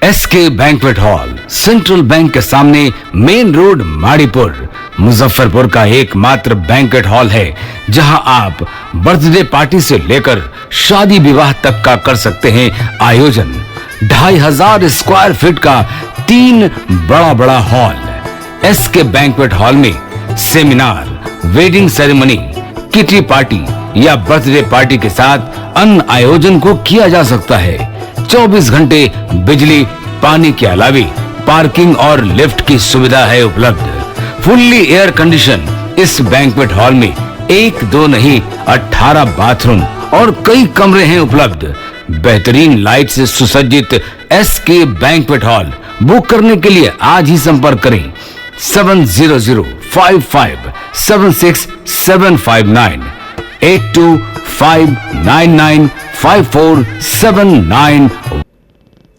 SK banquet hall, central bank के सामने, main road, Maripur, Muzaffarpur का एकमात्र बैंक्वेट हॉल है जहां आप बर्थडे पार्टी से लेकर शादी विवाह तक का कर सकते हैं आयोजन। 2500 स्क्वायर फीट का 3 बड़ा हॉल। एसके बैंक्वेट हॉल में seminar, wedding ceremony, kitty party या बर्थडे पार्टी के साथ अन्य आयोजन को किया जा सकता है। 24 घंटे बिजली पानी के अलावे पार्किंग और लिफ्ट की सुविधा है उपलब्ध। फुल्ली एयर कंडीशन इस बैंक्वेट हॉल में 1, 2 नहीं 18 बाथरूम और कई कमरे हैं उपलब्ध। बेहतरीन लाइट से सुसज्जित एसके बैंक्वेट हॉल बुक करने के लिए आज ही संपर्क करें 7005576759 82599547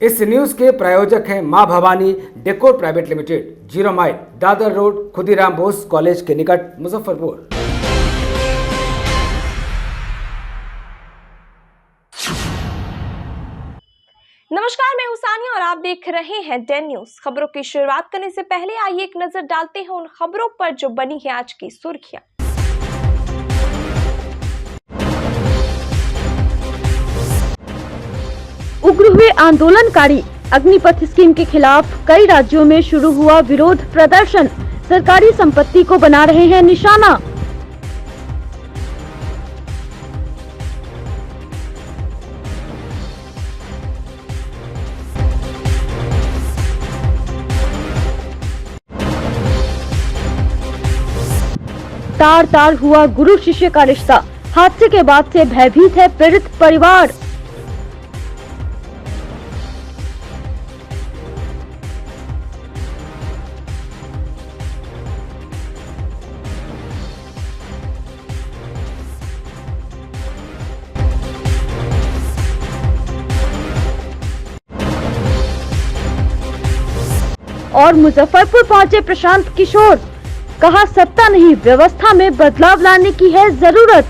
इस न्यूज के प्रायोजक हैं मां Bhavani decor private limited, 0 mile, Dadar road, Khudiram Bose college के निकट, मुजफ्फरपुर। नमस्कार, मैं हूं सानिया और आप देख रहे हैं 10 न्यूज। खबरों की शुरुआत करने से पहले आइए एक नजर डालते हैं उन खबरों पर जो बनी है आज की सुर्खियां। उग्र हुए आंदोलनकारी, अग्निपथ स्कीम के खिलाफ कई राज्यों में शुरू हुआ विरोध प्रदर्शन, सरकारी संपत्ति को बना रहे हैं निशाना। तार तार हुआ गुरु शिष्य का रिश्ता, हादसे के बाद से भयभीत है पीड़ित परिवार। और मुजफ्फरपुर पहुंचे प्रशांत किशोर, कहा सत्ता नहीं व्यवस्था में बदलाव लाने की है जरूरत।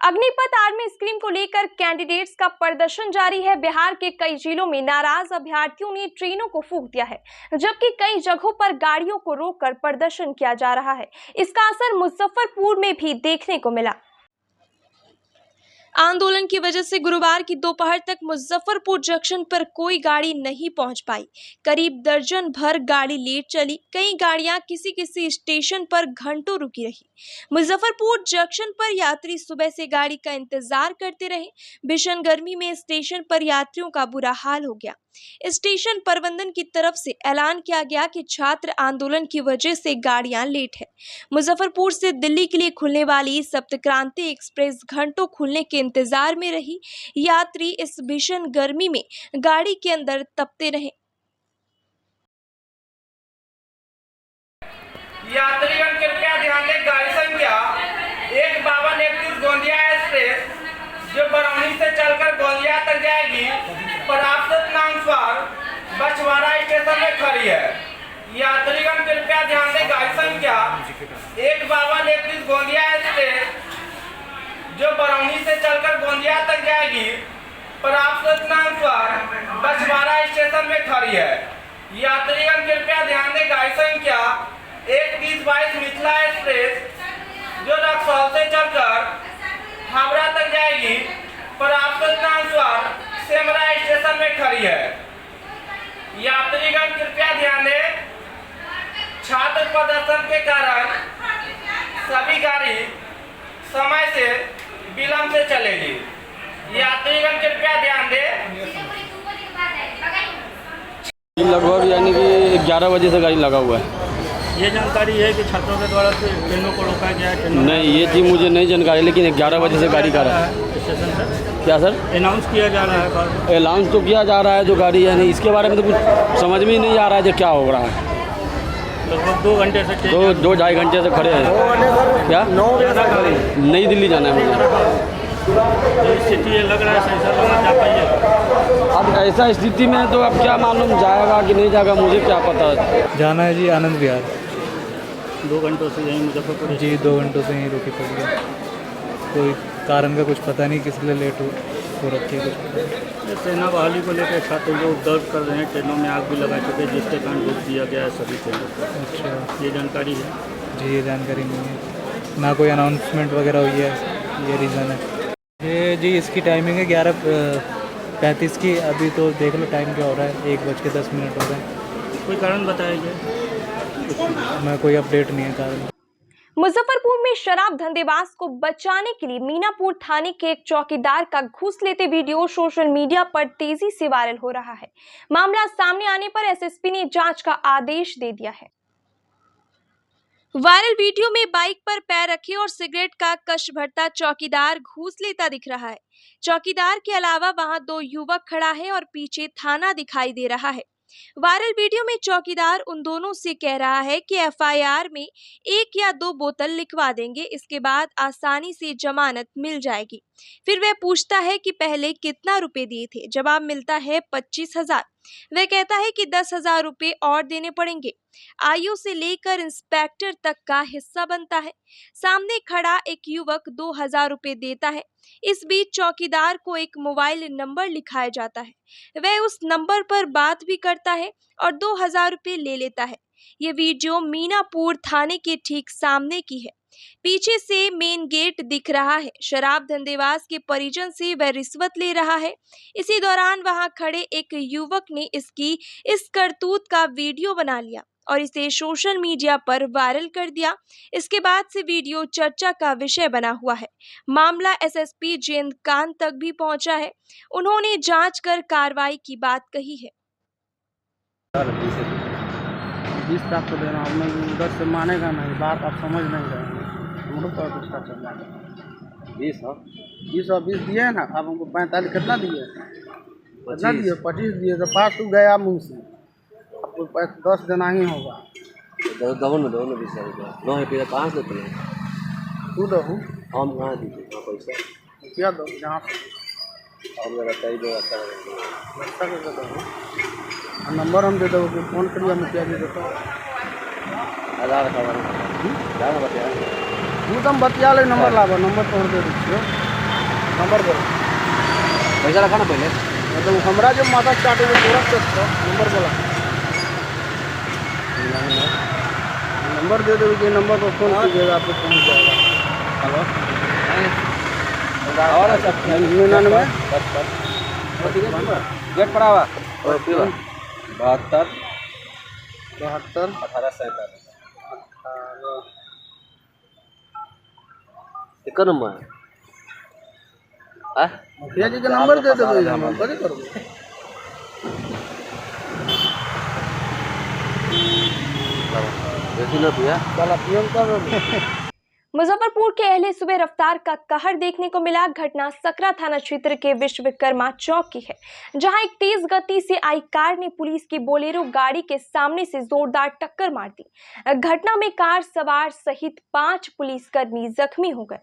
अग्निपथ आर्मी स्कीम को लेकर कैंडिडेट्स का प्रदर्शन जारी है। बिहार के कई जिलों में नाराज अभ्यर्थियों ने ट्रेनों को फूंक दिया है, जबकि कई जगहों पर गाड़ियों को रोककर प्रदर्शन किया जा रहा है। इसका असर मुजफ्फरपुर में भी देखने को मिला। आंदोलन की वजह से गुरुवार की दोपहर तक मुजफ्फरपुर जंक्शन पर कोई गाड़ी नहीं पहुंच पाई। करीब दर्जन भर गाड़ी लेट चली। कई गाड़ियां किसी स्टेशन पर घंटों रुकी रही। मुजफ्फरपुर जंक्शन पर यात्री सुबह से गाड़ी का इंतजार करते रहे। भीषण गर्मी में स्टेशन पर यात्रियों का बुरा हाल हो गया। स्टेशन प्रबंधन की तरफ से ऐलान किया गया कि छात्र आंदोलन की वजह से गाड़ियां लेट है। मुजफ्फरपुर से दिल्ली के लिए खुलने वाली सप्तक्रांति एक्सप्रेस घंटों खुलने के इंतजार में रही। यात्री इस भीषण गर्मी में गाड़ी के अंदर तपते रहे। यात्रीगण कृपया ध्यान दें, गाड़ी संख्या 15231 गोंदिया एक्सप्रेस जो बरौनी से चलकर गोंदिया तक जाएगी, पराप्तनानुसार बछवाड़ा स्टेशन में खड़ी है। यात्रीगण कृपया ध्यान दें, गाड़ी संख्या 15231 गोंदिया एक्सप्रेस जो बरौनी से चलकर गोंदिया तक जाएगी, पराप्तनानुसार बछवाड़ा स्टेशन में खड़ी है। यात्रीगण कृपया ध्यान दें, गाड़ी संख्या 13022 मिथिला एक्सप्रेस जो रक्सौल से चलकर हावड़ा तक जाएगी, पराप्तनानुसार सेमरा स्टेशन में खड़ी है। यात्रीगण कृपया ध्यान दें, छात्र प्रदर्शन के कारण सभी गाड़ी समय से विलंब से चलेगी। यात्रीगण कृपया ध्यान दें। लगभग यानी कि 11 बजे से गाड़ी लगा हुआ है। ये जानकारी है कि छात्रों के द्वारा ट्रेनों को रोका गया है? नहीं, ये चीज़ मुझे नहीं जानकारी, लेकिन 11 बजे से गाड़ी का रहा है स्टेशन पर। क्या सर? अनाउंस किया जा रहा है? अनाउंस तो किया जा रहा है जो गाड़ी है, नहीं इसके बारे में तो कुछ समझ में ही नहीं आ रहा है जो क्या हो रहा है। लगभग 2 घंटे से 2-2.5 घंटे से खड़े हैं। क्या? नई दिल्ली जाना है मुझे। स्थिति ये लग रहा है सही सर लगना चाह पाइए। अब ऐसा स्थिति में तो अब क्या मालूम जाएगा कि नहीं जाएगा, मुझे क्या पता है। जाना है जी आनंद विहार। 2 घंटों से यहीं मुजफ्फरपुर जी 2 घंटों से यहीं रुकी पड़ी है। कोई कारण का कुछ पता नहीं, किस लिए लेट हो रखी है कुछ पता नहीं। ये सेना बहाली को लेकर छात्र लोग दर्द कर रहे हैं, ट्रेनों में आग भी लगा चुके हैं, जिसके कारण रोक दिया गया है सभी ट्रेनों को। अच्छा ये जानकारी है। जी, ये जानकारी नहीं है, ना कोई अनाउंसमेंट वगैरह हुई है, ये रीज़न है। ये जी इसकी टाइमिंग है 11:35 की। अभी तो देख लो टाइम क्या हो रहा है, 1:10 हो रहा है। कोई कारण बताया गया? मैं कोई अपडेट नहीं है कारण। मुजफ्फरपुर में शराब धंधेबाज को बचाने के लिए मीनापुर थाने के एक चौकीदार का घूस लेते वीडियो सोशल मीडिया पर तेजी से वायरल हो रहा है। मामला सामने आने पर एसएसपी ने जांच का आदेश दे दिया है। वायरल वीडियो में बाइक पर पैर रखे और सिगरेट का कश भरता चौकीदार घूस लेता दिख रहा है। चौकीदार के अलावा वहां 2 युवक खड़ा है और पीछे थाना दिखाई दे रहा है। वायरल वीडियो में चौकीदार उन दोनों से कह रहा है कि एफआईआर में 1 या 2 बोतल लिखवा देंगे, इसके बाद आसानी से जमानत मिल जाएगी। फिर वह पूछता है कि पहले कितना रुपए दिए थे। जवाब मिलता है 25,000। वह कहता है कि 10,000 रुपए और देने पड़ेंगे। आईओ से लेकर इंस्पेक्टर तक का हिस्सा बनता है। सामने खड़ा एक युवक 2,000 रुपए देता है। इस बीच चौकीदार को एक मोबाइल नंबर लिखाया जाता है। वह उस नंबर पर बात भी करता है और 2,000 रुपए ले लेता है। ये वीडियो मीनापुर थाने के ठीक सामने की है। पीछे से मेन गेट दिख रहा है। शराब धंधेबाज के परिजन से वह रिश्वत ले रहा है। इसी दौरान वहां खड़े एक युवक ने इसकी इस करतूत का वीडियो बना लिया और इसे सोशल मीडिया पर वायरल कर दिया। इसके बाद से वीडियो चर्चा का विषय बना हुआ है। मामला एसएसपी जयंतकांत तक भी पहुंचा है। उन्होंने जांच कर कार्रवाई की बात कही है। 20 तक तो देना, मैं उधर से मानेगा नहीं, बात आप समझ नहीं रहे। हमको तो गुस्सा चल रहा है। 20 और 20 दिए ना, अब हमको 45 कितना दिए? कितना दिए? 25 दिए। तो पास तो गया मुँह से, आपको 10 देना ही होगा। दो ना 20 रुपया 9 रुपया 5 देते हैं। तू दो, हम कहाँ दीजिए पैसा? क्या दो जहाँ और मेरा कई दो अच्छा रास्ता करके दो। नंबर हम दे दो, फोन करिए, मुखिया जी देता आधार कार्ड जाना बताया। तू तो हम बतिया ले, नंबर लावा, नंबर तोड़ दे दीजिए, नंबर दो। पैसा रखा ना पहले, मतलब हमारा जो माता चाटे वो पूरा नंबर बोला, नंबर दे दोगे, नंबर पर फोन कीजिएगा, आपको पहुँच जाएगा। हेलो और 99 गेट पड़ा हुआ 72 1847 एक नंबर है। मुखिया जी का नंबर दे दो, हम कभी करोगे। देखी ना भैया मुजफ्फरपुर के अहले सुबह रफ्तार का कहर देखने को मिला। घटना सकरा थाना क्षेत्र के विश्वकर्मा चौक की है, जहां एक तेज गति से आई कार ने पुलिस की बोलेरो गाड़ी के सामने से जोरदार टक्कर मार दी। घटना में कार सवार सहित 5 पुलिसकर्मी जख्मी हो गए।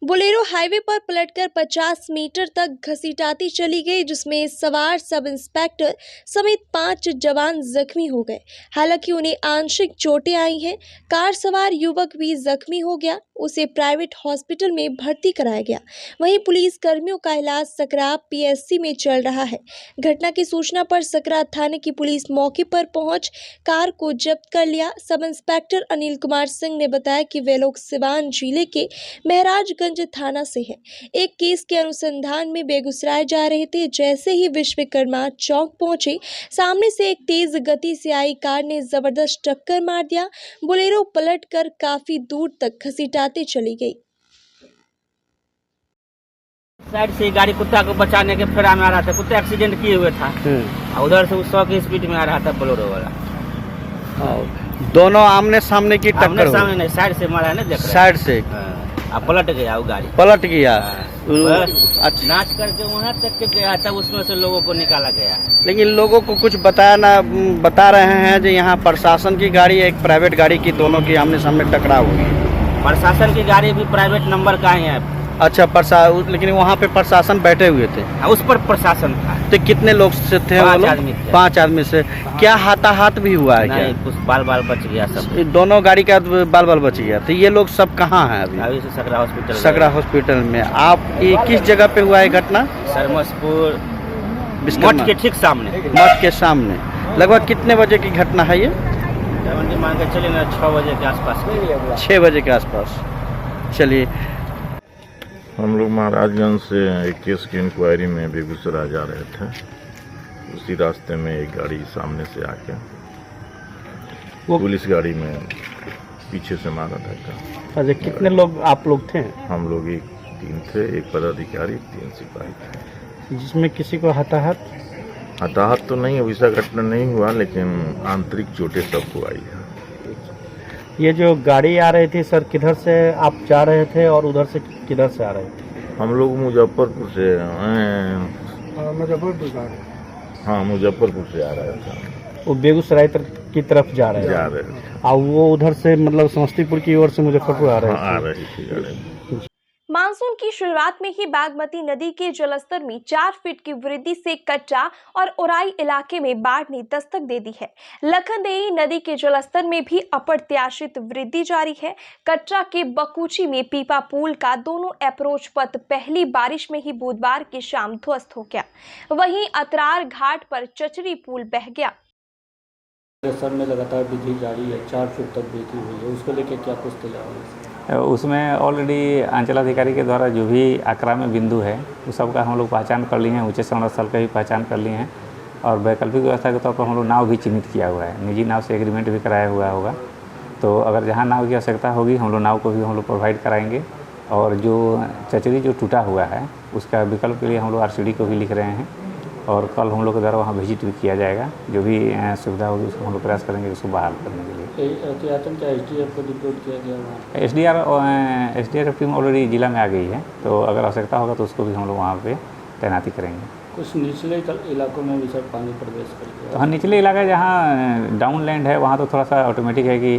बोलेरो हाईवे पर पलटकर 50 मीटर तक घसीटाती चली गई, जिसमें सवार सब इंस्पेक्टर समेत 5 जवान जख्मी हो गए। हालांकि उन्हें आंशिक चोटें आई हैं। कार सवार युवक भी जख्मी हो गया, उसे प्राइवेट हॉस्पिटल में भर्ती कराया गया। वहीं पुलिस कर्मियों का इलाज सकरा पीएससी में चल रहा है। घटना की सूचना पर सकरा थाने की पुलिस मौके पर पहुंच कार को जब्त कर लिया। सब इंस्पेक्टर अनिल कुमार सिंह ने बताया कि वे लोग सिवान जिले के महराजगंज थाना से है। एक केस के अनुसंधान में बेगूसराय जा रहे थे। जैसे ही विश्वकर्मा चौक पहुंचे, सामने से एक तेज गति से आई कार ने जबरदस्त टक्कर मार दिया। बोलेरो पलटकर काफी दूर तक घसीटाते चली गई। साइड से गाड़ी कुत्ता को बचाने के फेरा में आ रहा था, कुत्ता एक्सीडेंट किए हुए था, उधर से 100 की स्पीड में आ रहा था बोलेरो वाला। दोनों आमने सामने की टक्कर? सामने नहीं, साइड से मारा है ना, देख साइड से पलट गया वो गाड़ी, पलट गया। अच्छा, नाच करके वहाँ तक के गया था, उसमें से लोगों को निकाला गया। लेकिन लोगों को कुछ बता रहे हैं जो यहाँ प्रशासन की गाड़ी एक प्राइवेट गाड़ी की, दोनों की आमने सामने टकराव हुई। प्रशासन की गाड़ी भी प्राइवेट नंबर का ही है, अच्छा लेकिन वहाँ पे प्रशासन बैठे हुए थे। उस पर प्रशासन था। तो कितने लोग से थे? 5 आदमी थे। 5 आदमी से क्या हाथाहाथ भी हुआ है? नहीं, क्या कुछ बाल बच गया सब। दोनों गाड़ी का बाल बच गया? तो ये लोग सब कहाँ हैं अभी? अभी से सकरा हॉस्पिटल। सकरा हॉस्पिटल में। आप ये किस जगह पे हुआ है घटना? सरमसपुर विश्वकर्मा मठ के ठीक सामने। मठ के सामने। लगभग कितने बजे की घटना है ये? मान के चलिए ना 6 बजे के आसपास। 6 बजे के आसपास। चलिए। हम लोग महाराजगंज से एक केस की इंक्वायरी में बेगूसराय जा रहे थे। उसी रास्ते में एक गाड़ी सामने से आके पुलिस गाड़ी में पीछे से मारा धक्का। अच्छा, कितने लोग आप लोग थे? हम लोग 3 थे, एक पदाधिकारी 3 सिपाही थे। जिसमें किसी को हताहत तो नहीं, वैसा घटना नहीं हुआ, लेकिन आंतरिक चोटें सबको आई है। ये जो गाड़ी आ रही थी सर, किधर से आप जा रहे थे और उधर से किधर से आ रहे थे? हम लोग मुजफ्फरपुर से मुजफ्फरपुर से आ रहे थे। वो बेगूसराय की तरफ जा रहे थे। और वो उधर से मतलब समस्तीपुर की ओर से मुजफ्फरपुर आ रही थी। मानसून की शुरुआत में ही बागमती नदी के जलस्तर में 4 फीट की वृद्धि से कटरा और ओराई इलाके में बाढ़ ने दस्तक दे दी है। लखनदेई नदी के जलस्तर में भी अप्रत्याशित वृद्धि जारी है। कटरा के बकुची में पीपा पुल का दोनों अप्रोच पथ पहली बारिश में ही बुधवार की शाम ध्वस्त हो गया। वहीं अतरार घाट पर चचरी पुल बह गया। सर में लगातार वृद्धि जारी है, 4 फीट तक वृद्धि हुई है, उसको लेकर क्या कुछ तैयारी? उसमें ऑलरेडी अंचलाधिकारी के द्वारा जो भी आंकड़ा में बिंदु है उस सब का हम लोग पहचान कर लिए हैं, ऊंचे संरक्षण स्थल का भी पहचान कर लिए हैं और वैकल्पिक व्यवस्था के तौर पर हम लोग नाव भी चिन्हित किया हुआ है। निजी नाव से एग्रीमेंट भी कराया हुआ होगा, तो अगर जहाँ नाव की आवश्यकता होगी हम लोग नाव को भी हम लोग प्रोवाइड कराएंगे। और जो चचरी जो टूटा हुआ है उसका विकल्प के लिए हम लोग RCD को भी लिख रहे हैं और कल हम लोग के द्वारा वहाँ विजिट भी किया जाएगा। जो भी सुविधा होगी उसको हम लोग प्रयास करेंगे उसको बहाल करने के लिए। SDF को डिप्लॉय किया गया वहाँ? SDRF टीम ऑलरेडी जिला में आ गई है, तो अगर आवश्यकता होगा तो उसको भी हम लोग वहाँ पे तैनाती करेंगे। कुछ निचले इलाकों में भी सर पानी प्रवेश करेगा? तो हाँ, निचले इलाका जहाँ डाउन लैंड है वहाँ तो थोड़ा सा ऑटोमेटिक है कि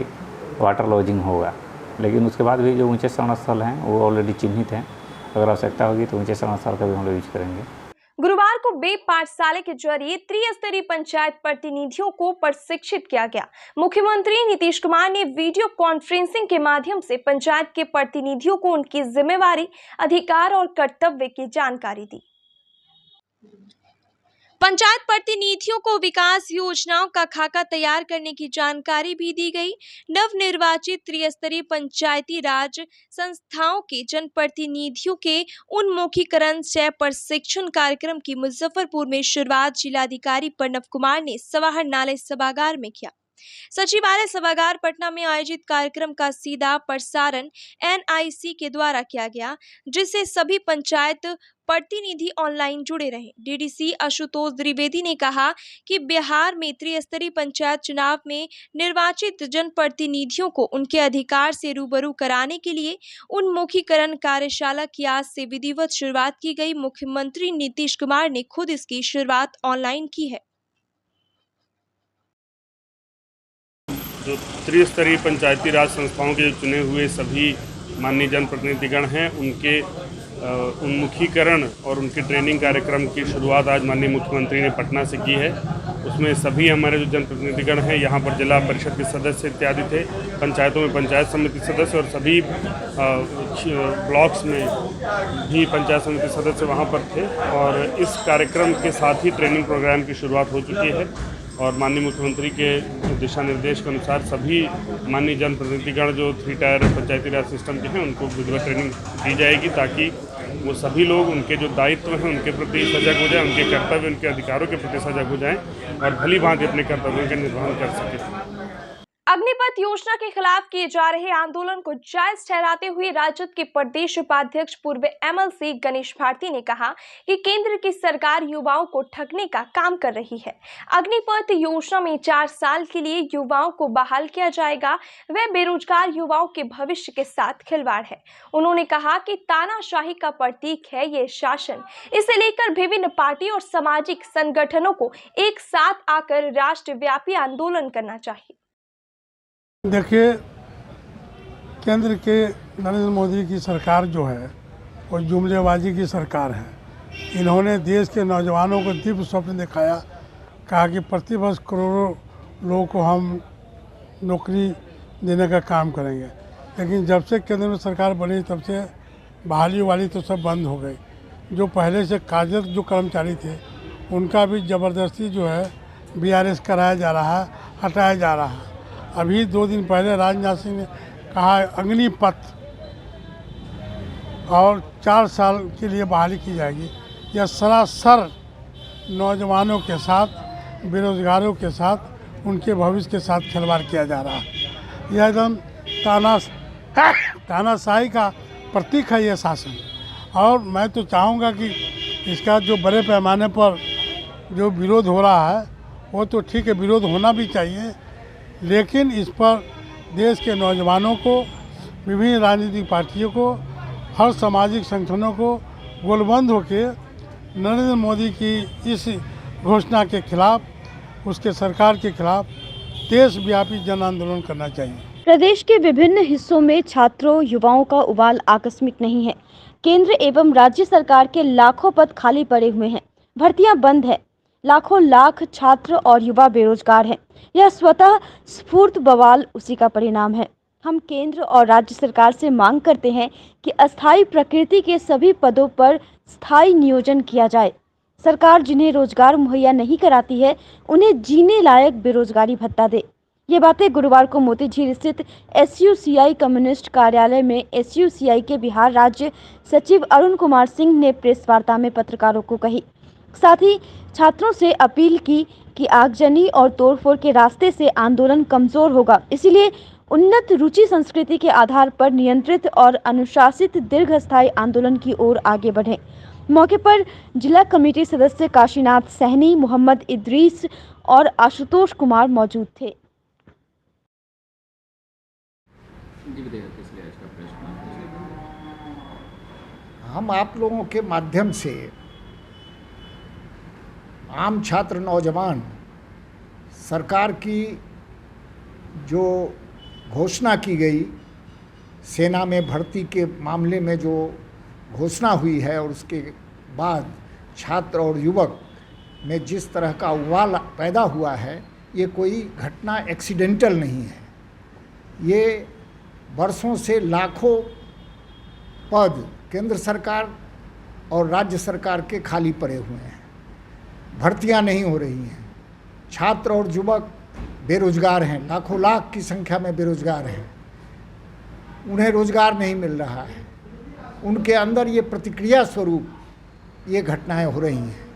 वाटर लॉजिंग होगा, लेकिन उसके बाद भी जो ऊँचे संरक्षण स्थल हैं वो ऑलरेडी चिन्हित हैं। अगर आवश्यकता होगी तो ऊँचे संरक्षण स्थल का भी हम लोग यूज करेंगे। गुरुवार को बे पाठशाला के जरिए त्रिस्तरीय पंचायत प्रतिनिधियों को प्रशिक्षित किया गया। मुख्यमंत्री नीतीश कुमार ने वीडियो कॉन्फ्रेंसिंग के माध्यम से पंचायत के प्रतिनिधियों को उनकी जिम्मेवारी, अधिकार और कर्तव्य की जानकारी दी। पंचायत प्रतिनिधियों को विकास योजनाओं का खाका तैयार करने की जानकारी भी दी गई। नवनिर्वाचित त्रिस्तरीय पंचायती राज संस्थाओं के जनप्रतिनिधियों के उन्मुखीकरण सह प्रशिक्षण कार्यक्रम की मुजफ्फरपुर में शुरुआत जिलाधिकारी प्रणव कुमार ने सवाहर नाले सभागार में किया। सचिवालय सभागार पटना में आयोजित कार्यक्रम का सीधा प्रसारण NIC के द्वारा किया गया, जिससे सभी पंचायत प्रतिनिधि ऑनलाइन जुड़े रहे। DDC आशुतोष द्विवेदी ने कहा कि बिहार में त्रिस्तरीय पंचायत चुनाव में निर्वाचित जनप्रतिनिधियों को उनके अधिकार से रूबरू कराने के लिए उन्मुखीकरण कार्यशाला की आज से विधिवत शुरुआत की गई। मुख्यमंत्री नीतीश कुमार ने खुद इसकी शुरुआत ऑनलाइन की है। जो त्रिस्तरीय पंचायती राज संस्थाओं के चुने हुए सभी माननीय जनप्रतिनिधिगण हैं उनके उन्मुखीकरण और उनके ट्रेनिंग कार्यक्रम की शुरुआत आज माननीय मुख्यमंत्री ने पटना से की है। उसमें सभी हमारे जो जनप्रतिनिधिगण हैं यहाँ पर जिला परिषद के सदस्य इत्यादि थे, पंचायतों में पंचायत समिति सदस्य और सभी ब्लॉक्स में भी पंचायत समिति सदस्य वहाँ पर थे और इस कार्यक्रम के साथ ही ट्रेनिंग प्रोग्राम की शुरुआत हो चुकी है और माननीय मुख्यमंत्री के दिशा निर्देश के अनुसार सभी माननीय जनप्रतिनिधिगण जो 3 टायर पंचायती राज सिस्टम के हैं उनको विधिवत ट्रेनिंग दी जाएगी ताकि वो सभी लोग उनके जो दायित्व हैं उनके प्रति सजग हो जाएं, उनके कर्तव्य उनके अधिकारों के प्रति सजग हो जाएं और भली भांति अपने कर्तव्यों का निर्वहन कर सकें। अग्निपथ योजना के खिलाफ किए जा रहे आंदोलन को जायज ठहराते हुए राजद के प्रदेश उपाध्यक्ष पूर्व MLC गणेश भारती ने कहा कि केंद्र की सरकार युवाओं को ठगने का काम कर रही है। अग्निपथ योजना में 4 साल के लिए युवाओं को बहाल किया जाएगा। वह बेरोजगार युवाओं के भविष्य के साथ खिलवाड़ है। उन्होंने कहा कि तानाशाही का प्रतीक है ये शासन। इसे लेकर विभिन्न पार्टी और सामाजिक संगठनों को एक साथ आकर राष्ट्रव्यापी आंदोलन करना चाहिए। देखिए, केंद्र के नरेंद्र मोदी की सरकार जो है और जुमलेबाजी की सरकार है। इन्होंने देश के नौजवानों को दिव्य स्वप्न दिखाया, कहा कि प्रतिवर्ष करोड़ों लोगों को हम नौकरी देने का काम करेंगे, लेकिन जब से केंद्र में सरकार बनी तब से बहाली वाली तो सब बंद हो गई। जो पहले से कार्यरत जो कर्मचारी थे उनका भी ज़बरदस्ती जो है BRS कराया जा रहा है, हटाया जा रहा है। अभी 2 दिन पहले राजनाथ सिंह ने कहा अग्निपथ और 4 साल के लिए बहाली की जाएगी। यह सरासर नौजवानों के साथ, बेरोजगारों के साथ, उनके भविष्य के साथ खिलवाड़ किया जा रहा है। यह एकदम तानाशाही का प्रतीक है ये शासन। और मैं तो चाहूँगा कि इसका जो बड़े पैमाने पर जो विरोध हो रहा है वो तो ठीक है, विरोध होना भी चाहिए, लेकिन इस पर देश के नौजवानों को, विभिन्न राजनीतिक पार्टियों को, हर सामाजिक संगठनों को गोलबंद होकर नरेंद्र मोदी की इस घोषणा के खिलाफ, उसके सरकार के खिलाफ देशव्यापी जन आंदोलन करना चाहिए। प्रदेश के विभिन्न हिस्सों में छात्रों युवाओं का उबाल आकस्मिक नहीं है। केंद्र एवं राज्य सरकार के लाखों पद खाली पड़े हुए हैं, भर्तियां बंद है, लाखों लाख छात्र और युवा बेरोजगार हैं। यह स्वतः स्फूर्त बवाल उसी का परिणाम है। हम केंद्र और राज्य सरकार से मांग करते हैं कि अस्थायी प्रकृति के सभी पदों पर स्थायी नियोजन किया जाए। सरकार जिन्हें रोजगार मुहैया नहीं कराती है उन्हें जीने लायक बेरोजगारी भत्ता दे। ये बातें गुरुवार को मोतीझील स्थित SUCI कम्युनिस्ट कार्यालय में SUCI के बिहार राज्य सचिव अरुण कुमार सिंह ने प्रेस वार्ता में पत्रकारों को कही। साथ ही छात्रों से अपील की कि आगजनी और तोड़फोड़ के रास्ते से आंदोलन कमजोर होगा, इसीलिए उन्नत रुचि संस्कृति के आधार पर नियंत्रित और अनुशासित दीर्घस्थायी आंदोलन की ओर आगे बढ़ें। मौके पर जिला कमेटी सदस्य काशीनाथ सहनी, मोहम्मद इद्रीस और आशुतोष कुमार मौजूद थे। हम आप लोगों के माध्यम से आम छात्र नौजवान सरकार की जो घोषणा की गई, सेना में भर्ती के मामले में जो घोषणा हुई है और उसके बाद छात्र और युवक में जिस तरह का उबाल पैदा हुआ है, ये कोई घटना एक्सीडेंटल नहीं है। ये वर्षों से लाखों पद केंद्र सरकार और राज्य सरकार के खाली पड़े हुए हैं, भर्तियां नहीं हो रही हैं, छात्र और युवक बेरोजगार हैं, लाखों लाख की संख्या में बेरोजगार हैं, उन्हें रोजगार नहीं मिल रहा है। उनके अंदर ये प्रतिक्रिया स्वरूप ये घटनाएं हो रही हैं।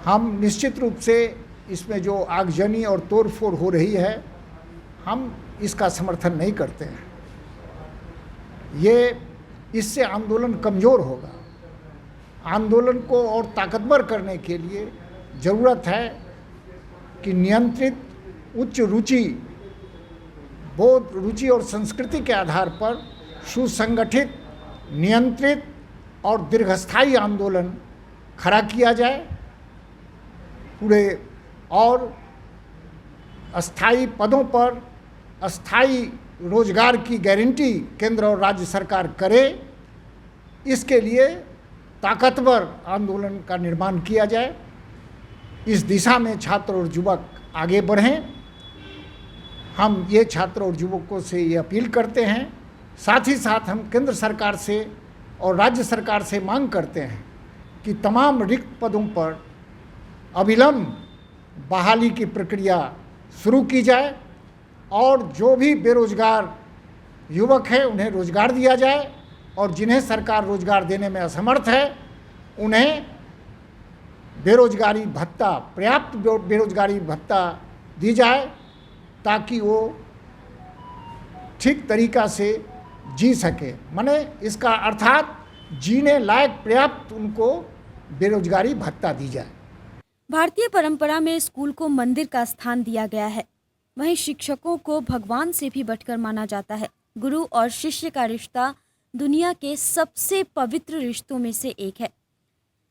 हम निश्चित रूप से इसमें जो आगजनी और तोड़फोड़ हो रही है, हम इसका समर्थन नहीं करते हैं। ये इससे आंदोलन कमज़ोर होगा। आंदोलन को और ताकतवर करने के लिए ज़रूरत है कि नियंत्रित उच्च रुचि, बोध, रुचि और संस्कृति के आधार पर सुसंगठित, नियंत्रित और दीर्घस्थायी आंदोलन खड़ा किया जाए पूरे, और अस्थायी पदों पर अस्थायी रोजगार की गारंटी केंद्र और राज्य सरकार करे। इसके लिए ताकतवर आंदोलन का निर्माण किया जाए। इस दिशा में छात्र और युवक आगे बढ़ें। हम ये छात्र और युवकों से ये अपील करते हैं। साथ ही साथ हम केंद्र सरकार से और राज्य सरकार से मांग करते हैं कि तमाम रिक्त पदों पर अविलंब बहाली की प्रक्रिया शुरू की जाए और जो भी बेरोजगार युवक हैं उन्हें रोजगार दिया जाए, और जिन्हें सरकार रोजगार देने में असमर्थ है उन्हें बेरोजगारी भत्ता, पर्याप्त बेरोजगारी भत्ता दी जाए ताकि वो ठीक तरीक़ा से जी सके। माने इसका अर्थात जीने लायक पर्याप्त उनको बेरोजगारी भत्ता दी जाए। भारतीय परंपरा में स्कूल को मंदिर का स्थान दिया गया है, वहीं शिक्षकों को भगवान से भी बढ़कर माना जाता है। गुरु और शिष्य का रिश्ता दुनिया के सबसे पवित्र रिश्तों में से एक है,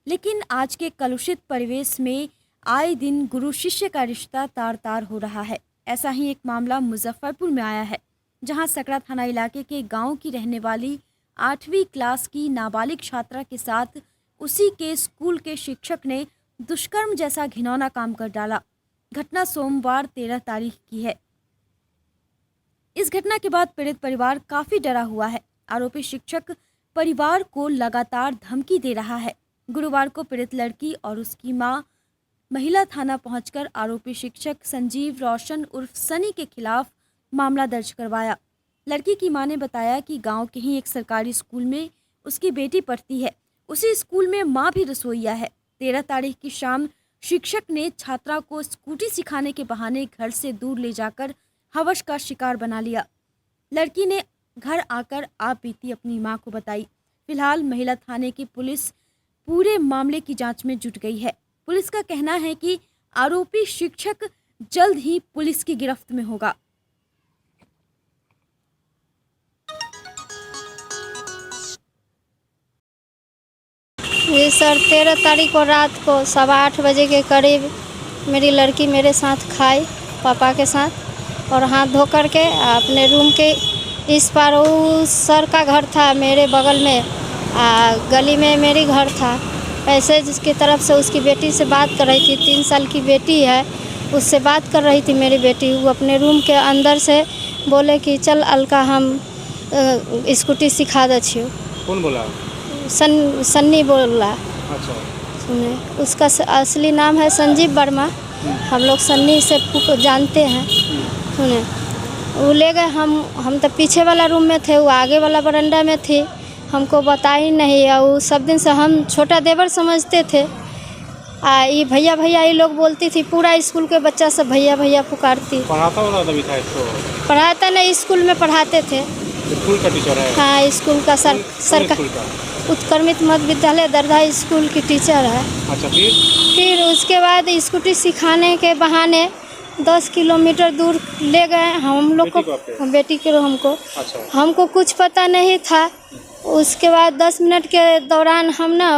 लेकिन आज के कलुषित परिवेश में आए दिन गुरु शिष्य का रिश्ता तार तार हो रहा है। ऐसा ही एक मामला मुजफ्फरपुर में आया है, जहां सकरा थाना इलाके के गांव की रहने वाली 8वीं क्लास की नाबालिग छात्रा के साथ उसी के स्कूल के शिक्षक ने दुष्कर्म जैसा घिनौना काम कर डाला। घटना सोमवार 13 तारीख की है। इस घटना के बाद पीड़ित परिवार काफी डरा हुआ है। आरोपी शिक्षक परिवार को लगातार धमकी दे रहा है। गुरुवार को पीड़ित लड़की और उसकी मां महिला थाना पहुंचकर आरोपी शिक्षक संजीव रोशन उर्फ सनी के खिलाफ मामला दर्ज करवाया। लड़की की मां ने बताया कि गांव के ही एक सरकारी स्कूल में उसकी बेटी पढ़ती है। उसी स्कूल में मां भी रसोइया है। 13 तारीख की शाम शिक्षक ने छात्रा को स्कूटी सिखाने के बहाने घर से दूर ले जाकर हवस का शिकार बना लिया। लड़की ने घर आकर आप बीती अपनी मां को बताई। फिलहाल महिला थाने की पुलिस पूरे मामले की जांच में जुट गई है। पुलिस का कहना है कि आरोपी शिक्षक जल्द ही पुलिस की गिरफ्त में होगा। जी सर, 13 तारीख को रात को 8:15 बजे के करीब मेरी लड़की मेरे साथ खाई पापा के साथ और हाथ धो कर के अपने रूम के इस पार उस सर का घर था मेरे बगल में, गली में मेरी घर था। ऐसे जिसकी तरफ से उसकी बेटी से बात कर रही थी, 3 साल की बेटी है, उससे बात कर रही थी मेरी बेटी। वो अपने रूम के अंदर से बोले कि चल अलका हम स्कूटी सिखा दे छियो। कौन बोला? सन्नी बोला। अच्छा। सुने, उसका असली नाम है संजीव वर्मा। हम लोग सन्नी से जानते हैं। सुने, वो ले गए, हम तो पीछे वाला रूम में थे, वो आगे वाला बरंडा में थी। हमको बताई नहीं। और सब दिन से हम छोटा देवर समझते थे। ये भैया भैया ये लोग बोलती थी, पूरा स्कूल के बच्चा सब भैया भैया पुकारती। पढ़ाता भी था इसको? पढ़ाता नहीं, स्कूल में पढ़ाते थे। स्कूल का टीचर है? हाँ, स्कूल का सरकार उत्क्रमित मध्य विद्यालय दरधा स्कूल की टीचर है। अच्छा। फिर उसके बाद स्कूटी सिखाने के बहाने 10 किलोमीटर दूर ले गए हम लोग को, बेटी के हमको। अच्छा। हमको कुछ पता नहीं था। उसके बाद 10 मिनट के दौरान हम ना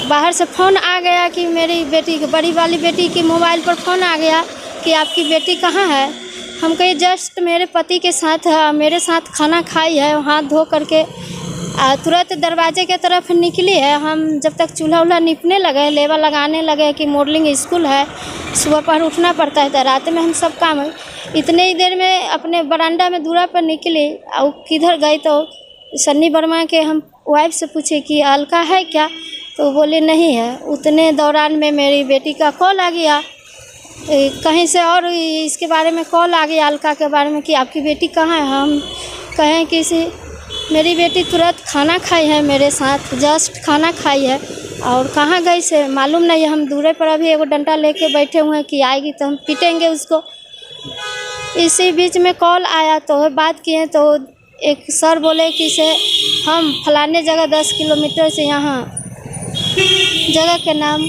बाहर से फ़ोन आ गया कि मेरी बेटी, बड़ी वाली बेटी की मोबाइल पर फ़ोन आ गया कि आपकी बेटी कहाँ है। हम कहे जस्ट मेरे पति के साथ मेरे साथ खाना खाई है, हाथ धो करके तुरंत दरवाजे के तरफ निकली है। हम जब तक चूल्हा उल्हा निपने लगे, लेवा लगाने लगे कि मॉडलिंग स्कूल है, सुबह पर उठना पड़ता है, तो रात में हम सब काम इतने ही देर में अपने बरामदा में दूरा पर निकली। और किधर गई तो सन्नी वर्मा के हम वाइफ से पूछे कि अलका है क्या, तो बोले नहीं है। उतने दौरान में मेरी बेटी का कॉल आ गया कहीं से, और इसके बारे में कॉल आ गया अलका के बारे में कि आपकी बेटी कहाँ है। हम कहें कि मेरी बेटी तुरंत खाना खाई है मेरे साथ, जस्ट खाना खाई है, और कहाँ गई से मालूम नहीं। हम दूरे पर अभी एगो डंडा लेके बैठे हुए हैं कि आएगी तो हम पीटेंगे उसको। इसी बीच में कॉल आया तो बात किए तो एक सर बोले कि से हम फलाने जगह 10 किलोमीटर से, यहाँ जगह के नाम,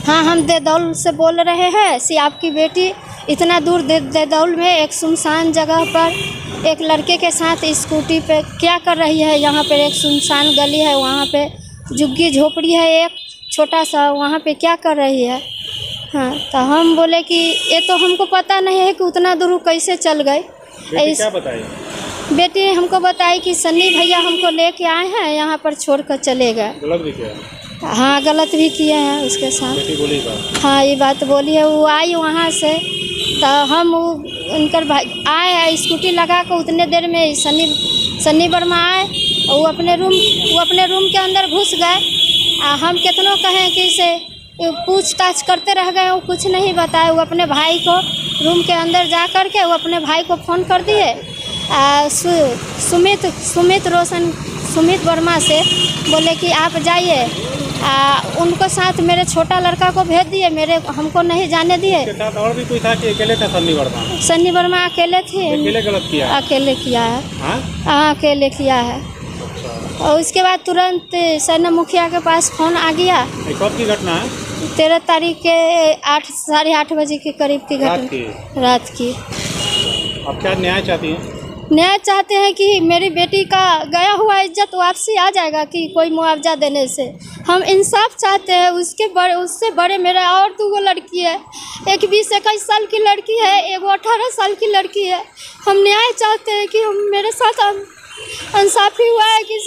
हाँ हम देदौल से बोल रहे हैं। सी आपकी बेटी इतना दूर देदौल में एक सुनसान जगह पर एक लड़के के साथ स्कूटी पे क्या कर रही है। यहाँ पर एक सुनसान गली है, वहाँ पे झुग्गी झोपड़ी है एक छोटा सा, वहाँ पे क्या कर रही है। हाँ, तो हम बोले कि ये तो हमको पता नहीं है कि उतना दूर कैसे चल गई। क्या बताई? बेटी हमको बताई कि सन्नी भैया हमको लेके आए हैं, यहाँ पर छोड़कर चले गए। गलत भी किया? हाँ, गलत भी किए हैं उसके साथ। बेटी बोली बात? हाँ, ये बात बोली है। वो आई वहाँ से, तो हम उनकर भाई आए स्कूटी लगा कर, उतने देर में सन्नी वर्मा आए और वो अपने रूम के अंदर घुस गए। हम कितनों कहें कि से पूछताछ करते रह गए, वो कुछ नहीं बताए। वो अपने भाई को रूम के अंदर जा कर के वो अपने भाई को फ़ोन कर दिए, सुमित वर्मा से बोले कि आप जाइए, उनको साथ मेरे छोटा लड़का को भेज दिए, हमको नहीं जाने दिए। और भी कोई था कि अकेले था सन्नी वर्मा? सन्नी वर्मा अकेले थे। अकेले गलत किया? अकेले किया है। हाँ, अकेले किया है। और उसके बाद तुरंत सैना मुखिया के पास फ़ोन आ गया। कब की घटना है? 13 तारीख के 8 साढ़े 8 बजे के करीब की घटना, रात की। आप क्या न्याय चाहती हैं? न्याय चाहते हैं कि मेरी बेटी का गया हुआ इज्जत वापसी आ जाएगा कि कोई मुआवजा देने से। हम इंसाफ चाहते हैं। उससे बड़े मेरा और 2 लड़की है, एक 20-21 साल की लड़की है, एक 18 साल की लड़की है। हम न्याय चाहते हैं कि मेरे साथ इंसाफी हुआ है कि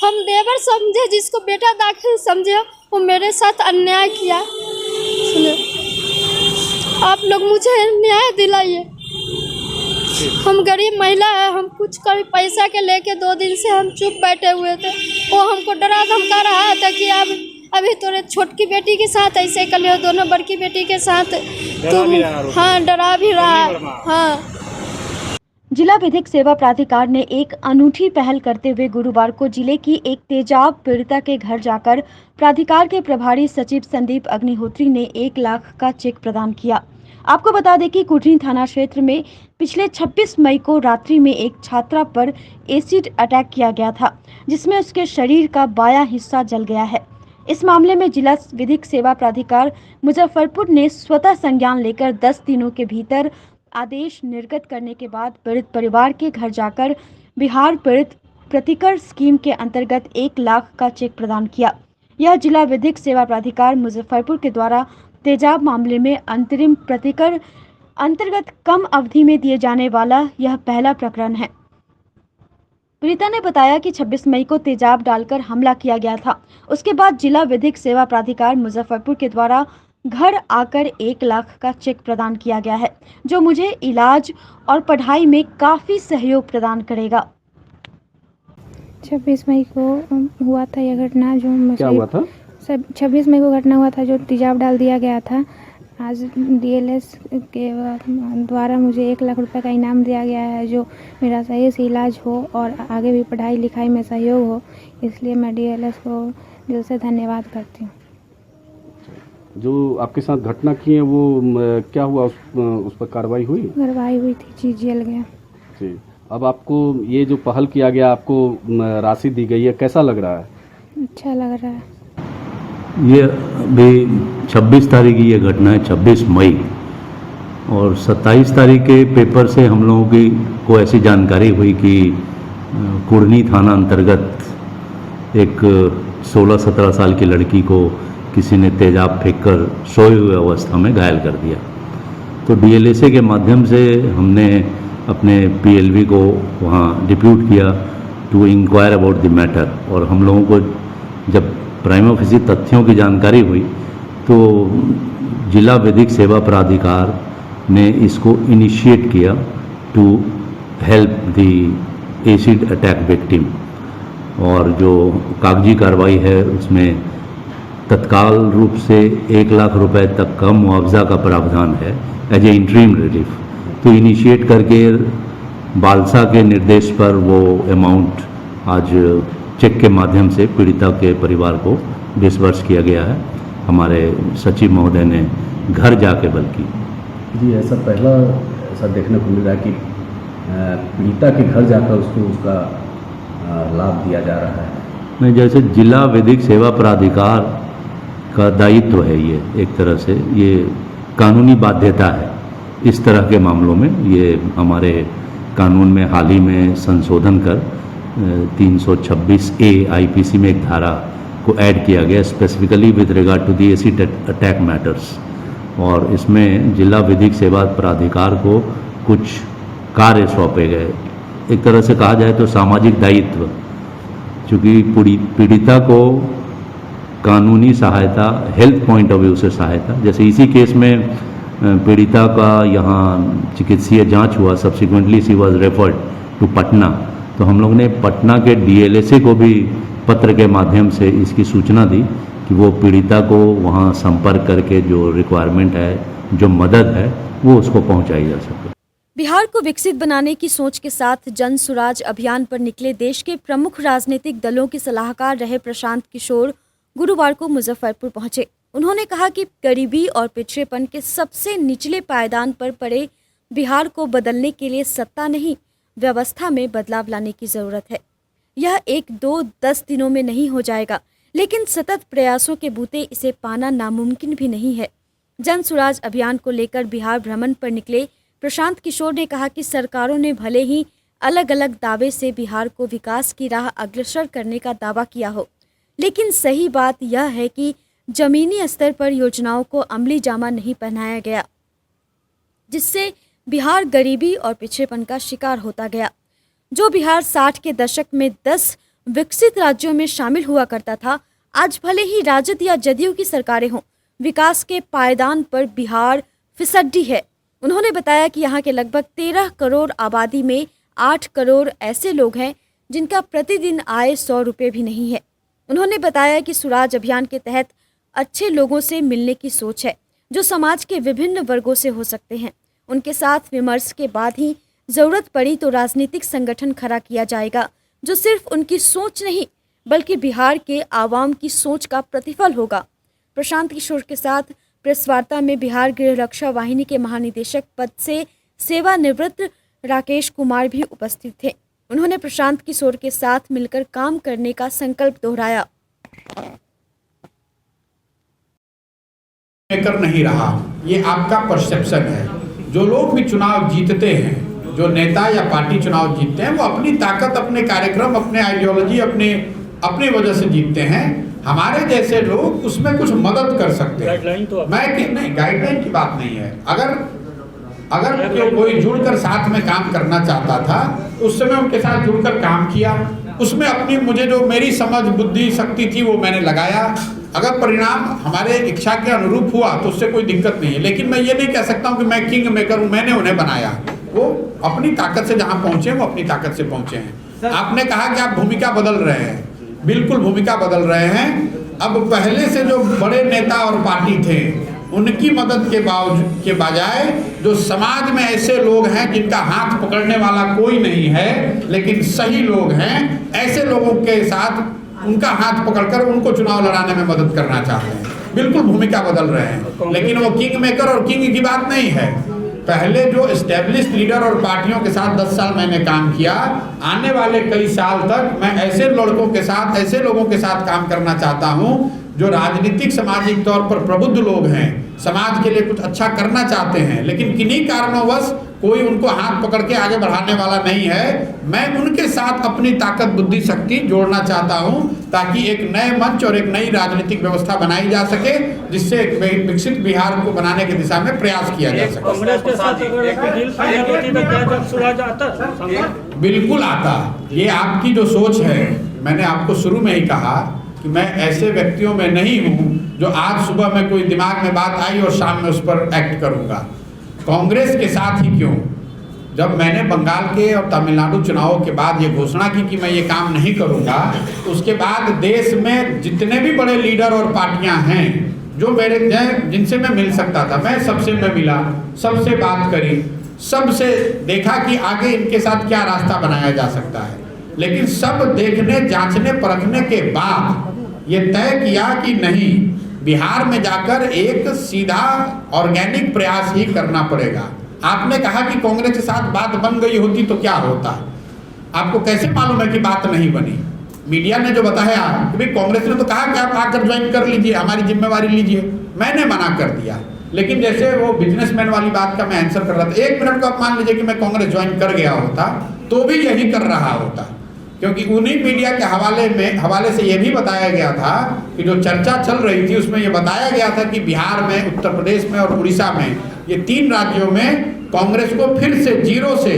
हम देवर समझे, जिसको बेटा दाखिल समझे, वो मेरे साथ अन्याय किया। सुनो, आप लोग मुझे न्याय दिलाइए। हम गरीब महिला है, हम कुछ कभी पैसा के लेके 2 दिन से हम चुप बैठे हुए थे। वो हमको डरा धमका रहा था कि अभी तोरे छोटकी बेटी के साथ ऐसे कर लियो, दोनों बड़की बेटी के साथ तुम। हाँ, डरा भी रहा। हाँ। जिला विधिक सेवा प्राधिकार ने एक अनूठी पहल करते हुए गुरुवार को जिले की एक तेजाब पीड़िता के घर जाकर प्राधिकार के प्रभारी सचिव संदीप अग्निहोत्री ने 1 लाख का चेक प्रदान किया। आपको बता दें कि कुटनी थाना क्षेत्र में पिछले 26 मई को रात्रि में एक छात्रा पर एसिड अटैक किया गया था, जिसमें उसके शरीर का बायां हिस्सा जल गया है। इस मामले में जिला विधिक सेवा प्राधिकार मुजफ्फरपुर ने स्वतः संज्ञान लेकर 10 दिनों के भीतर आदेश निर्गत करने के बाद पीड़ित परिवार के घर जाकर बिहार पीड़ित प्रतिकर स्कीम के अंतर्गत 1 लाख का चेक प्रदान किया। यह जिला विधिक सेवा प्राधिकार मुजफ्फरपुर के द्वारा तेजाब मामले में अंतरिम प्रतिकर अंतर्गत कम अवधि में दिए जाने वाला यह पहला प्रकरण है। पीड़िता ने बताया कि 26 मई को तेजाब डालकर हमला किया गया था। उसके बाद जिला विधिक सेवा प्राधिकार मुजफ्फरपुर के द्वारा घर आकर 1 लाख का चेक प्रदान किया गया है, जो मुझे इलाज और पढ़ाई में काफी सहयोग प्रदान करेगा। 26 मई को हुआ था यह घटना, जो क्या हुआ था? 26 मई को घटना हुआ था, जो तेजाब डाल दिया गया था। आज DLS के द्वारा मुझे 1 लाख रुपए का इनाम दिया गया है, जो मेरा सही से इलाज हो और आगे भी पढ़ाई लिखाई में सहयोग हो, इसलिए मैं DLS को दिल से धन्यवाद करती हूँ। जो आपके साथ घटना की है वो क्या हुआ, उस पर कार्रवाई हुई? कार्रवाई हुई थी जी, जेल गया जी। अब आपको ये जो पहल किया गया, आपको राशि दी गई है, कैसा लग रहा है? अच्छा लग रहा है। ये अभी 26 तारीख की ये घटना है, 26 मई, और 27 तारीख के पेपर से हम लोगों को ऐसी जानकारी हुई कि कुड़नी थाना अंतर्गत एक 16-17 साल की लड़की को किसी ने तेजाब फेंककर सोए हुए अवस्था में घायल कर दिया। तो DLSA के माध्यम से हमने अपने PLV को वहाँ डिप्यूट किया to inquire about the matter, और हम लोगों को जब प्राइमा फेसी तथ्यों की जानकारी हुई तो जिला विधिक सेवा प्राधिकार ने इसको इनिशिएट किया to help the acid attack victim, और जो कागजी कार्रवाई है उसमें तत्काल रूप से 1 लाख रुपए तक का मुआवजा का प्रावधान है एज ए इंटरिम रिलीफ। तो इनिशिएट करके बालसा के निर्देश पर वो अमाउंट आज चेक के माध्यम से पीड़िता के परिवार को डिसबर्स किया गया है। हमारे सचिव महोदय ने घर जाके बल्कि जी ऐसा देखने को मिल रहा है कि पीड़िता के घर जाकर उसका लाभ दिया जा रहा है। नहीं, जैसे जिला विधिक सेवा प्राधिकार का दायित्व है, ये एक तरह से ये कानूनी बाध्यता है इस तरह के मामलों में। ये हमारे कानून में हाल ही में संशोधन कर 326A IPC में एक धारा को ऐड किया गया specifically with regard to the acid attack matters, और इसमें जिला विधिक सेवा प्राधिकार को कुछ कार्य सौंपे गए। एक तरह से कहा जाए तो सामाजिक दायित्व, चूँकि पीड़िता को कानूनी सहायता, हेल्थ पॉइंट ऑफ व्यू से सहायता, जैसे इसी केस में पीड़िता का यहाँ चिकित्सीय जांच हुआ, subsequently she was referred to Patna, तो हम लोग ने पटना के DLSA को भी पत्र के माध्यम से इसकी सूचना दी कि वो पीड़िता को वहाँ संपर्क करके जो रिक्वायरमेंट है, जो मदद है, वो उसको पहुँचाई जा सके। बिहार को विकसित बनाने की सोच के साथ जन सुराज अभियान पर निकले देश के प्रमुख राजनीतिक दलों के सलाहकार रहे प्रशांत किशोर गुरुवार को मुजफ्फरपुर पहुंचे। उन्होंने कहा कि गरीबी और पिछड़ेपन के सबसे निचले पायदान पर पड़े बिहार को बदलने के लिए सत्ता नहीं, व्यवस्था में बदलाव लाने की जरूरत है। यह 1-2-10 दिनों में नहीं हो जाएगा, लेकिन सतत प्रयासों के बूते इसे पाना नामुमकिन भी नहीं है। जन सुराज अभियान को लेकर बिहार भ्रमण पर निकले प्रशांत किशोर ने कहा कि सरकारों ने भले ही अलग अलग दावे से बिहार को विकास की राह अग्रसर करने का दावा किया हो, लेकिन सही बात यह है कि जमीनी स्तर पर योजनाओं को अमली जामा नहीं पहनाया गया, जिससे बिहार गरीबी और पिछड़ेपन का शिकार होता गया। जो बिहार 60 के दशक में 10 विकसित राज्यों में शामिल हुआ करता था, आज भले ही राजद या जदयू की सरकारें हों, विकास के पायदान पर बिहार फिसड्डी है। उन्होंने बताया कि यहाँ के लगभग 13 करोड़ आबादी में 8 करोड़ ऐसे लोग हैं जिनका प्रतिदिन आय 100 रुपये भी नहीं है। उन्होंने बताया कि स्वराज अभियान के तहत अच्छे लोगों से मिलने की सोच है, जो समाज के विभिन्न वर्गों से हो सकते हैं। उनके साथ विमर्श के बाद ही ज़रूरत पड़ी तो राजनीतिक संगठन खड़ा किया जाएगा, जो सिर्फ उनकी सोच नहीं बल्कि बिहार के आवाम की सोच का प्रतिफल होगा। प्रशांत किशोर के साथ प्रेस वार्ता में बिहार गृह रक्षा वाहिनी के महानिदेशक पद से सेवानिवृत्त राकेश कुमार भी उपस्थित थे। उन्होंने प्रशांत किशोर के साथ मिलकर काम करने का संकल्प दोहराया। कर नहीं रहा, ये आपका परसेप्शन है। जो लोग भी चुनाव जीतते हैं, जो नेता या पार्टी चुनाव जीतते हैं, वो अपनी ताकत, अपने कार्यक्रम, अपने आइडियोलॉजी, अपनी वजह से जीतते हैं। हमारे जैसे लोग उसमें कुछ मदद कर सकते हैं। तो नहीं, गाइडलाइन की बात नहीं है। अगर कोई जुड़कर साथ में काम करना चाहता था, उस समय उनके साथ जुड़कर काम किया, उसमें अपनी मुझे जो मेरी समझ, बुद्धि, शक्ति थी वो मैंने लगाया। अगर परिणाम हमारे इच्छा के अनुरूप हुआ तो उससे कोई दिक्कत नहीं है। लेकिन मैं ये नहीं कह सकता हूँ कि मैं किंग मेकर हूँ, मैंने उन्हें बनाया। वो अपनी ताकत से जहाँ पहुँचे वो अपनी ताकत से पहुँचे हैं। आपने कहा कि आप भूमिका बदल रहे हैं, बिल्कुल भूमिका बदल रहे हैं। अब पहले से जो बड़े नेता और पार्टी थे, उनकी मदद के बजाय जो समाज में ऐसे लोग हैं जिनका हाथ पकड़ने वाला कोई नहीं है लेकिन सही लोग हैं, ऐसे लोगों के साथ उनका हाथ पकड़कर उनको चुनाव लड़ाने में मदद करना चाहते हैं। बिल्कुल भूमिका बदल रहे हैं, लेकिन वो किंग मेकर और किंग की बात नहीं है। पहले जो एस्टेब्लिश्ड लीडर और पार्टियों के साथ 10 साल मैंने काम किया, आने वाले कई साल तक मैं ऐसे लड़कों के साथ, ऐसे लोगों के साथ काम करना चाहता हूं जो राजनीतिक सामाजिक तौर पर प्रबुद्ध लोग हैं, समाज के लिए कुछ अच्छा करना चाहते हैं, लेकिन किन्हीं कारणोंवश कोई उनको हाथ पकड़ के आगे बढ़ाने वाला नहीं है। मैं उनके साथ अपनी ताकत, बुद्धि, शक्ति जोड़ना चाहता हूं ताकि एक नए मंच और एक नई राजनीतिक व्यवस्था बनाई जा सके, जिससे एक विकसित बिहार को बनाने की दिशा में प्रयास किया जा सके। बिल्कुल आता। ये आपकी जो सोच है, मैंने आपको शुरू में ही कहा कि मैं ऐसे व्यक्तियों में नहीं हूं जो आज सुबह में कोई दिमाग में बात आई और शाम में उस पर एक्ट करूंगा। कांग्रेस के साथ ही क्यों, जब मैंने बंगाल के और तमिलनाडु चुनावों के बाद ये घोषणा की कि मैं ये काम नहीं करूंगा, उसके बाद देश में जितने भी बड़े लीडर और पार्टियां हैं जो मेरे जिनसे मैं मिल सकता था, मैं सबसे मिला, सबसे बात करी, सबसे देखा कि आगे इनके साथ क्या रास्ता बनाया जा सकता है। लेकिन सब देखने, जांचने, परखने के बाद ये तय किया कि नहीं, बिहार में जाकर एक सीधा ऑर्गेनिक प्रयास ही करना पड़ेगा। आपने कहा कि कांग्रेस के साथ बात बन गई होती तो क्या होता, आपको कैसे मालूम है कि बात नहीं बनी? मीडिया ने जो बताया कि भाई कांग्रेस ने तो कहा कि आप आकर ज्वाइन कर लीजिए, हमारी जिम्मेवारी लीजिए, मैंने मना कर दिया। लेकिन जैसे वो बिजनेसमैन वाली बात का मैं आंसर कर रहा था, 1 मिनट को आप मान लीजिए कि मैं कांग्रेस ज्वाइन कर गया होता तो भी यही कर रहा होता, क्योंकि उन्हीं मीडिया के हवाले से ये भी बताया गया था कि जो चर्चा चल रही थी उसमें ये बताया गया था कि बिहार में, उत्तर प्रदेश में और उड़ीसा में, ये 3 राज्यों में कांग्रेस को फिर से जीरो से,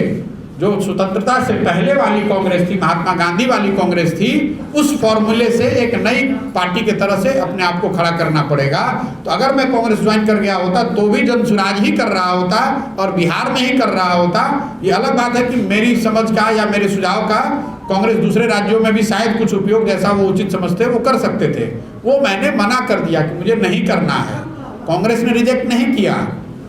जो स्वतंत्रता से पहले वाली कांग्रेस थी, महात्मा गांधी वाली कांग्रेस थी, उस फॉर्मूले से एक नई पार्टी की तरह से अपने आप को खड़ा करना पड़ेगा। तो अगर मैं कांग्रेस ज्वाइन कर गया होता तो भी जन स्वराज ही कर रहा होता और बिहार में ही कर रहा होता। ये अलग बात है कि मेरी समझ का या मेरे सुझाव का कांग्रेस दूसरे राज्यों में भी शायद कुछ उपयोग जैसा वो उचित समझते वो कर सकते थे, वो मैंने मना कर दिया कि मुझे नहीं करना है। कांग्रेस ने रिजेक्ट नहीं किया।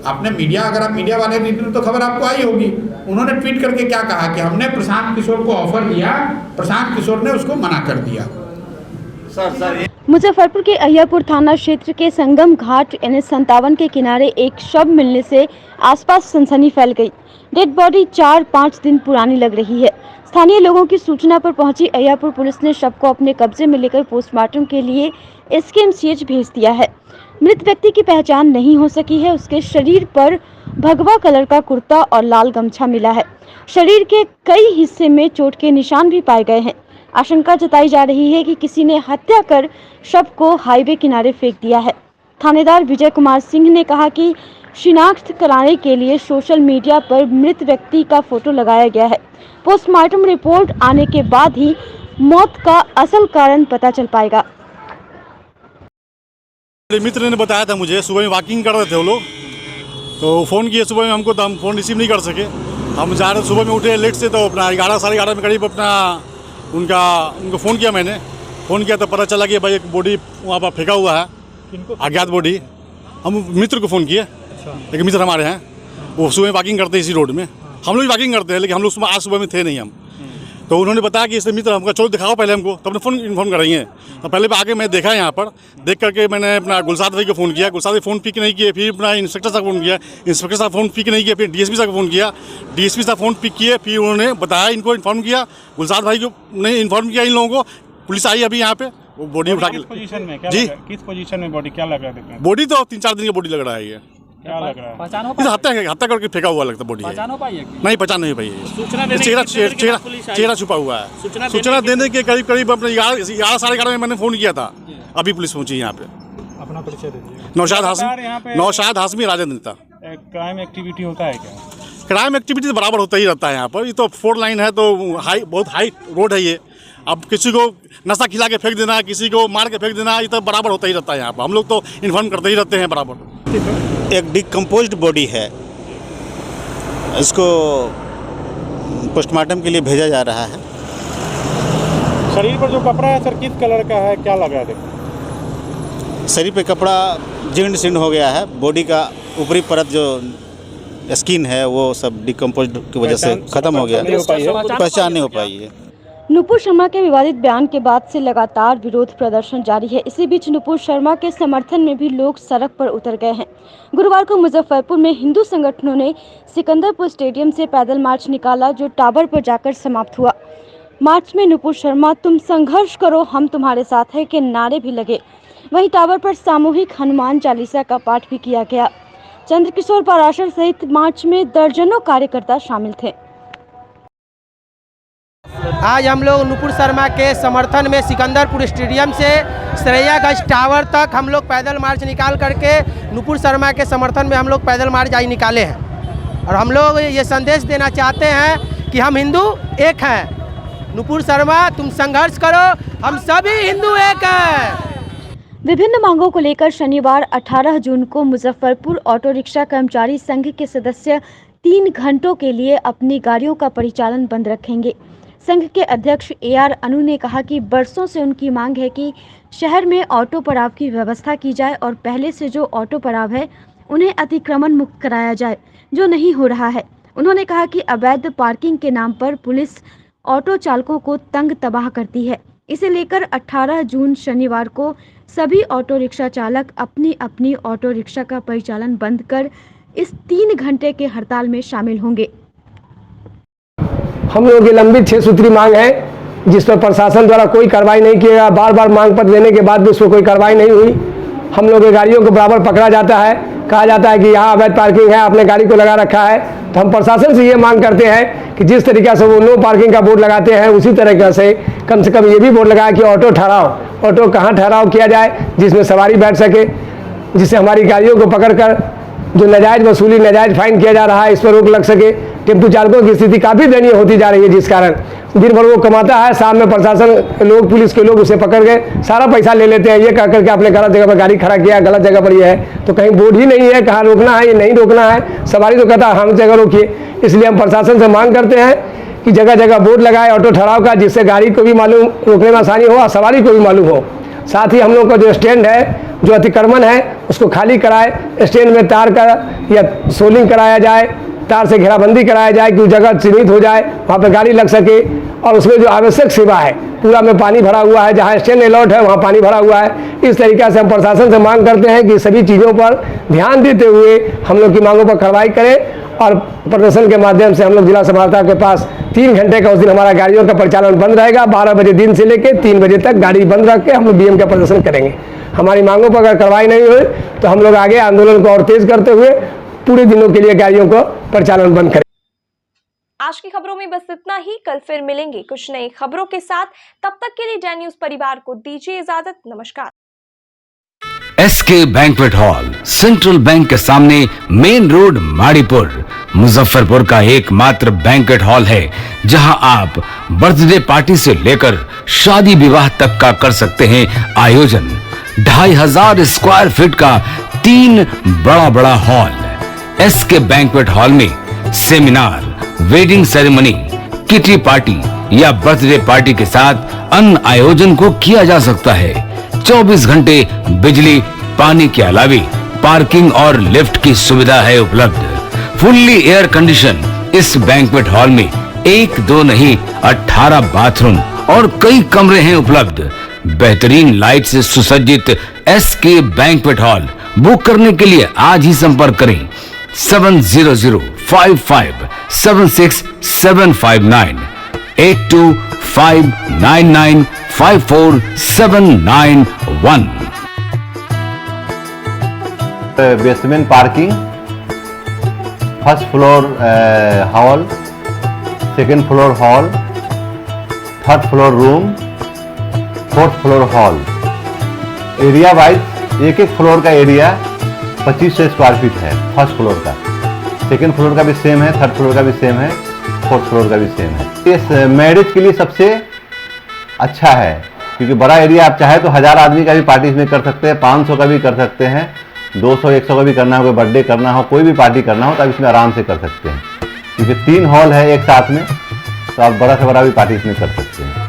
आपने मीडिया, अगर आप मीडिया वाले नहीं तो खबर आपको आई होगी, उन्होंने ट्वीट करके क्या कहा कि हमने प्रशांत किशोर को ऑफर किया, प्रशांत किशोर ने उसको मना कर दिया। मुजफ्फरपुर के अहियापुर थाना क्षेत्र के संगम घाट NH57 के किनारे एक शव मिलने से आसपास सनसनी फैल गई। डेड बॉडी 4-5 दिन पुरानी लग रही है। स्थानीय लोगों की सूचना पर पहुंची अहियापुर पुलिस ने शव को अपने कब्जे में लेकर पोस्टमार्टम के लिए SKMCH भेज दिया है। मृत व्यक्ति की पहचान नहीं हो सकी है। उसके शरीर पर भगवा कलर का कुर्ता और लाल गमछा मिला है। शरीर के कई हिस्से में चोट के निशान भी पाए गए हैं। आशंका जताई जा रही है कि किसी ने हत्या कर शव को हाईवे किनारे फेंक दिया है। थानेदार विजय कुमार सिंह ने कहा कि शिनाख्त कराने के लिए सोशल मीडिया पर मृत व्यक्ति का फोटो लगाया गया है। पोस्टमार्टम रिपोर्ट आने के बाद ही मौत का असल कारण पता चल पाएगा। मित्र ने बताया था मुझे, सुबह में वॉकिंग कर रहे थे वो लोग, तो फ़ोन किए सुबह में हमको, तो हम फ़ोन रिसीव नहीं कर सके। हम जा रहे सुबह में उठे लेट से, तो अपना 11-11:30 में करीब अपना उनको फ़ोन किया मैंने। फ़ोन किया तो पता चला कि भाई एक बॉडी वहाँ पर फेंका हुआ है, अज्ञात बॉडी। हम मित्र को फ़ोन किए, एक मित्र हमारे हैं, वो सुबह वॉकिंग करते हैं इसी रोड में। हम लोग भी वॉकिंग करते हैं, लेकिन हम लोग आज सुबह में थे नहीं हम। तो उन्होंने बताया कि इससे मित्र हमका चलो दिखाओ पहले हमको, तो अपने फ़ोन इन्फॉर्म कर रही हैं। तो पहले आके मैं देखा यहाँ पर, देख करके मैंने अपना गुलसाद भाई को फ़ोन किया। गुलसाद भाई फ़ोन पिक नहीं किए, फिर अपना इंस्पेक्टर साहब फ़ोन किया, इंस्पेक्टर साहब फ़ोन पिक नहीं किया, फिर DSP साहब को फ़ोन किया, DSP साहब फ़ोन पिक किए, फिर उन्होंने बताया, इनको इन्फॉर्म किया, गुलसाद भाई को नहीं इन्फॉर्म किया इन लोगों को। पुलिस आई अभी यहाँ पे, वो बॉडी उठा के किस पोजीशन में किस पोजीशन में बॉडी क्या लग रहा है? बॉडी तो 3-4 दिन की बॉडी लग रहा है ये। क्या लग रहा है? हत्या करके फेंका हुआ लगता बॉडी है। नहीं पहचान नहीं पाई है। चेहरा छुपा हुआ है। सूचना देने के करीब अपने 11-11:30 में मैंने फ़ोन किया था। अभी पुलिस पहुंची यहाँ पे। अपना परिचय दीजिए। नौशाद हाशमी राजेंद्र नेता। क्राइम एक्टिविटी होता है क्या? क्राइम एक्टिविटी तो बराबर होता ही रहता है यहाँ पर। ये तो 4 लाइन है, तो बहुत हाई रोड है ये। अब किसी को नशा खिला के फेंक देना, किसी को मार के फेंक देना, ये तो बराबर होता ही रहता है यहाँ पर। हम लोग तो इन्फॉर्म करते ही रहते हैं बराबर। एक डिकम्पोज्ड बॉडी है, इसको पोस्टमार्टम के लिए भेजा जा रहा है। शरीर पर जो कपड़ा है सर किस कलर का है, क्या लगा है? शरीर पे कपड़ा जीर्ण शीर्ण हो गया है। बॉडी का ऊपरी परत जो स्किन है वो सब डिकम्पोज्ड की वजह से खत्म हो गया, पहचान नहीं हो पाई है। नुपुर शर्मा के विवादित बयान के बाद से लगातार विरोध प्रदर्शन जारी है। इसी बीच नुपुर शर्मा के समर्थन में भी लोग सड़क पर उतर गए हैं। गुरुवार को मुजफ्फरपुर में हिंदू संगठनों ने सिकंदरपुर स्टेडियम से पैदल मार्च निकाला, जो टावर पर जाकर समाप्त हुआ। मार्च में नुपुर शर्मा तुम संघर्ष करो हम तुम्हारे साथ है के नारे भी लगे। वहीं टावर पर सामूहिक हनुमान चालीसा का पाठ भी किया गया। चंद्रकिशोर पाराशर सहित मार्च में दर्जनों कार्यकर्ता शामिल थे। आज हम लोग नुपुर शर्मा के समर्थन में सिकंदरपुर स्टेडियम से सरैयागंज टावर तक हम लोग पैदल मार्च निकाल करके नुपुर शर्मा के समर्थन में हम लोग पैदल मार्च आज निकाले हैं। और हम लोग ये संदेश देना चाहते हैं कि हम हिंदू एक हैं। नुपुर शर्मा तुम संघर्ष करो, हम सभी हिंदू एक हैं। विभिन्न मांगों को लेकर शनिवार 18 जून को मुजफ्फरपुर ऑटो रिक्शा कर्मचारी संघ के सदस्य 3 घंटों के लिए अपनी गाड़ियों का परिचालन बंद रखेंगे। संघ के अध्यक्ष AR अनु ने कहा कि बरसों से उनकी मांग है कि शहर में ऑटो पड़ाव की व्यवस्था की जाए और पहले से जो ऑटो पड़ाव है उन्हें अतिक्रमण मुक्त कराया जाए, जो नहीं हो रहा है। उन्होंने कहा कि अवैध पार्किंग के नाम पर पुलिस ऑटो चालकों को तंग तबाह करती है। इसे लेकर 18 जून शनिवार को सभी ऑटो रिक्शा चालक अपनी अपनी ऑटो रिक्शा का परिचालन बंद कर इस 3 घंटे के हड़ताल में शामिल होंगे। हम लोगों की लंबित 6 सूत्री मांग है, जिस पर प्रशासन द्वारा कोई कार्रवाई नहीं किया। बार बार मांग पत्र देने के बाद भी उस पर कोई कार्रवाई नहीं हुई। हम लोग की गाड़ियों को बराबर पकड़ा जाता है, कहा जाता है कि यहाँ अवैध पार्किंग है, आपने गाड़ी को लगा रखा है। तो हम प्रशासन से ये मांग करते हैं कि जिस तरीके से वो नो पार्किंग का बोर्ड लगाते हैं, उसी तरीके से कम ये भी बोर्ड लगाए कि ऑटो ठहराव। ऑटो कहाँ ठहराव किया जाए जिसमें सवारी बैठ सके, जिससे हमारी गाड़ियों को पकड़कर जो नाजायज वसूली, नाजायज फाइन किया जा रहा है, इस पर रोक लग सके। टेम्पू चालकों की स्थिति काफ़ी दयनीय होती जा रही है, जिस कारण दिन भर वो कमाता है, शाम में प्रशासन के लोग, पुलिस के लोग उसे पकड़ के सारा पैसा ले लेते हैं। ये कह करके आपने गलत जगह पर गाड़ी खड़ा किया, गलत जगह पर ये है, तो कहीं बोर्ड ही नहीं है कहाँ रोकना है, ये नहीं रोकना है। सवारी तो कहता है हम जगह रोकिए। इसलिए हम प्रशासन से मांग करते हैं कि जगह जगह बोर्ड लगाए ऑटो ठहराव का, जिससे गाड़ी को भी मालूम, रोकने में आसानी हो और सवारी को भी मालूम हो। साथ ही हम लोग का जो स्टैंड है, जो अतिक्रमण है, उसको खाली कराए। स्टैंड में तार का या सोलिंग कराया जाए, तार से घेराबंदी कराया जाए कि जगह चिन्हित हो जाए, वहाँ पर गाड़ी लग सके। और उसमें जो आवश्यक सेवा है पूरा में पानी भरा हुआ है, जहाँ स्टैंड अलर्ट है वहाँ पानी भरा हुआ है। इस तरीके से हम प्रशासन से मांग करते हैं कि सभी चीज़ों पर ध्यान देते हुए हम लोग की मांगों पर कार्रवाई करें और प्रदर्शन के माध्यम से हम लोग जिला समाहर्ता के पास 3 घंटे का उस दिन हमारा गाड़ियों का परिचालन बंद रहेगा। 12 बजे दिन से लेकर 3 बजे तक गाड़ी बंद रख के हम लोग BM का प्रदर्शन करेंगे। हमारी मांगों पर अगर कार्रवाई नहीं हुई तो हम लोग आगे आंदोलन को और तेज करते हुए पूरे दिनों के लिए गाड़ियों को परिचालन बंद करें। आज की खबरों में बस इतना ही। कल फिर मिलेंगे कुछ नई खबरों के साथ। तब तक के लिए डैन न्यूज परिवार को दीजिए इजाजत। नमस्कार। SK banquet hall central bank के सामने मेन रोड माड़ीपुर मुजफ्फरपुर का एकमात्र बैंक्वेट हॉल है जहां आप बर्थडे पार्टी से लेकर शादी विवाह तक का कर सकते हैं आयोजन। 2500 स्क्वायर फीट का 3 बड़ा हॉल। SK बैंक्वेट हॉल में seminar, wedding ceremony, kitty party या बर्थडे पार्टी के साथ अन्य आयोजन को किया जा सकता है। 24 घंटे बिजली पानी के अलावे पार्किंग और लिफ्ट की सुविधा है उपलब्ध। फुल्ली एयर कंडीशन इस बैंक्वेट हॉल में 1, 2 नहीं 18 बाथरूम और कई कमरे हैं उपलब्ध। बेहतरीन लाइट से सुसज्जित SK बैंक्वेट हॉल बुक करने के लिए आज ही संपर्क करें 7005576759 8259954791। Basement parking, first floor hall, second floor hall, third floor room, fourth floor hall. Area wise एक फ्लोर का एरिया 2500 स्क्वायर फीट है फर्स्ट फ्लोर का। सेकेंड फ्लोर का भी सेम है, थर्ड फ्लोर का भी सेम है, फोर्थ फ्लोर का भी सेम है। इस मैरिज के लिए सबसे अच्छा है क्योंकि बड़ा एरिया आप चाहे तो 1000 आदमी का भी पार्टी इसमें कर सकते हैं, 500 का भी कर सकते हैं, 200-100 का भी करना हो, कोई बर्थडे करना हो, कोई भी पार्टी करना हो तो आप इसमें आराम से कर सकते हैं क्योंकि 3 हॉल है एक साथ में, तो आप बड़ा से बड़ा भी पार्टी इसमें कर सकते हैं।